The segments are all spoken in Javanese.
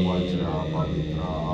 Wajra Pawitra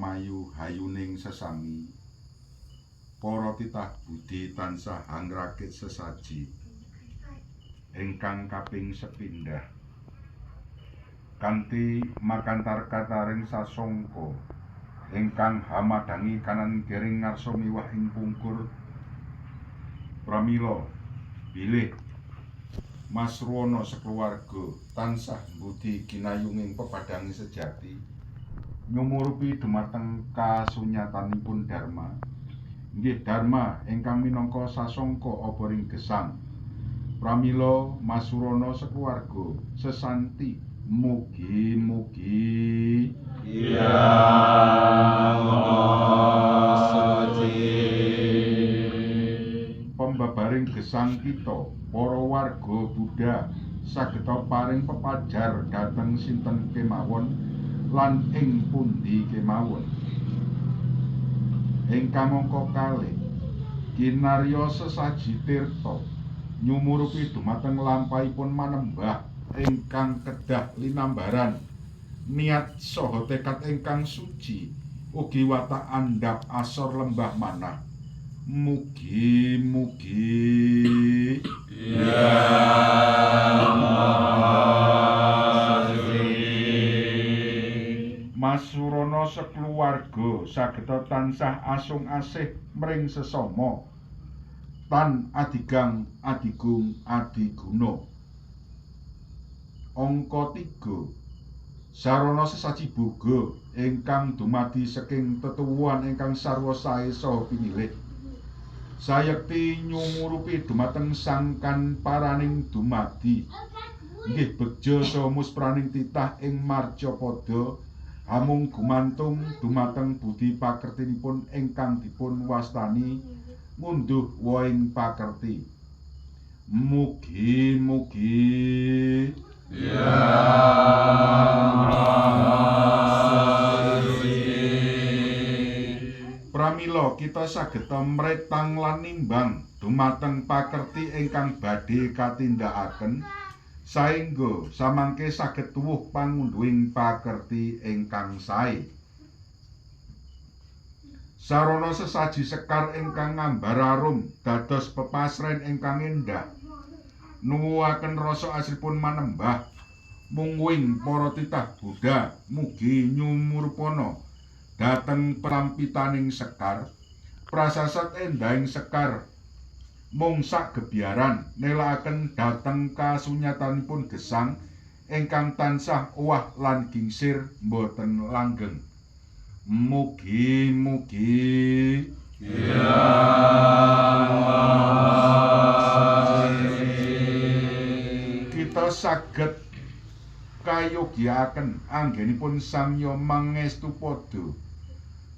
mayu hayuning sesami para titah budi tansah angrakit sesaji ingkang kaping sepindhah kanthi makantar kataring sasongko ingkang hamadangi kanan kering ngarsa miwah ing pungkur pramila bilih Masruwana sekeluarga tansah budi kinayunging pepadangi sejati nyumurupi dumateng kasunyatanipun dharma inggih dharma ingkang minangka sasongko apa ring gesang pramila Masruwana sekeluarga sesanti mugi-mugi ya pembabaring gesang kita para warga Buddha sageta paring pepajar dhateng sinten kemawon lan ing pundi kemawon ingkang angka kalih kinarya sesaji tirta nyumurupi dumateng lampahipun manembah ingkang kedah linambaran niat saha tekad ingkang suci ugi watak andhap asor lembah manah mugi-mugi ya Masruwana sekeluarga sageta tansah asung asih mring sesama tan adigang adigung adiguna angka 3 sarana sesaji boga ingkang dumadi saking tetuwuhan ingkang sarwa sae saha pinilih sayekti nyumurupi dumateng sangkan paraning dumadi inggih beja saha muspraning titah ing marcapada amung gumantung dumateng budi pakertinipun ingkang dipun wastani ngunduh woing pakerti mugi-mugi ya pramila kita sageta mretang lan nimbang dumateng pakerti ingkang badhe katindakaken saengga samangke saged tuwuh pangunduhing pakerti ingkang sae sarana sesaji sekar ingkang ngambar arum dados pepasren ingkang endah nuwuhaken rasa asripun manembah mungguing para titah Buddha mugi nyumurpana dhateng pelampitaning sekar prasasat endahing sekar mung sak gebyaran nelakaken dhateng kasunyatanipun gesang ingkang tansah owah lan gingsir boten langgeng mugi-mugi ya kita saged kayogiaken anggenipun samya mangestu padha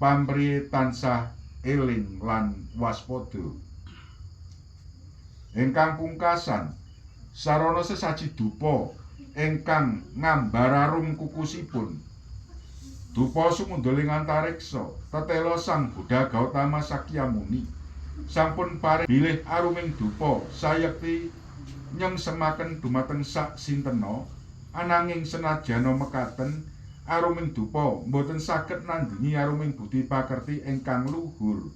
pamriye tansah eling lan waspada ingkang pungkasan sarana sesaji dupa ingkang ngambar arum kukusipun dupa sumunduling antariksa tetela Sang Buddha Gautama Sakyamuni sampun paring bilih aruming dupa sayekti nyengsemaken dumateng sak sintena ananging senajana mekaten aruming dupa boten saged nandhingi aruming budi pakerti ingkang luhur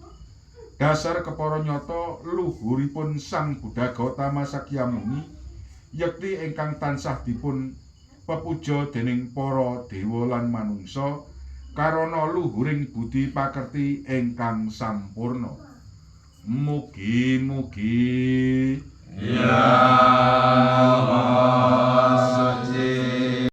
dasar kepara nyata luhuripun Sang Buddha Gautama Sakyamuni yekti ingkang tansah dipun pepuja dening para dewa lan manungsa karana luhuring budi pakerti ingkang sampurna mugi-mugi ya